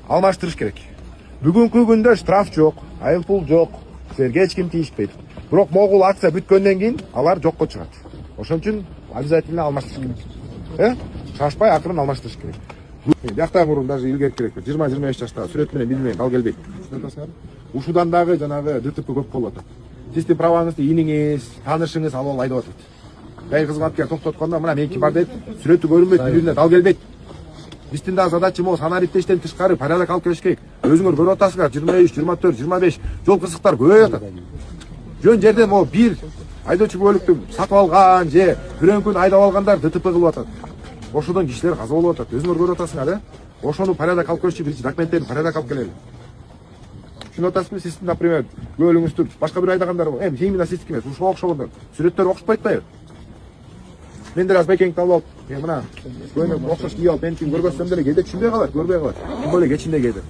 алмаштырыш керек. Бүгүнкү күндө штраф жок, айыппул жок, силерге эч ким тийишпейт. Бирок могул акция бүткөндөн кийин алар жокко чыгат. Ошон үчүн обязательно алмаштырыш керек. Шашпай акырын алмаштырыш керек. Жактагы мурун даже илгерки керек. 20-25 жаштагы сүрөт менен биз менен ал келбейт. Ушудан дагы жанагы ДТП көп болуп атат. Сиздин праваңызды иниңиз, таанышыңыз алып айдап атат. Жай кызматкер токтоткондо мына меники бар дейт, сүрөтү көрүнбөйт, бирине дал келбейт. Биздин да задача могу санариптештен тышкары порядок алып келиш керек. Өзүңөр көрүп атасыңар, 23, 24, 25 жол кызыктар көбөйүп атат. Жөн жерден могу бир айдоочу көлүктү сатып алган же бирөөнкүн айдап алгандар ДТП кылып атат. Ошодон кишилер каза болуп атат. Өзүңөр көрүп атасыңар, Ошону порядок алып келиш үчүн биринчи документтерди порядок алып келели. Түшүнүп атасызбы? Сиздин, например, көлүңүздү башка бир айдагандар бар. Именно сиздики эмес, ушуга окшогондор. Сүрөттөр окшошпойт атпайбы? Мен раз байкеңди алып алып, мына көйнөк окшош кийип алып, меникин көргөзсөм деле кээде түшүнбөй калат, көрбөй калат. Тим более кечинде кээде.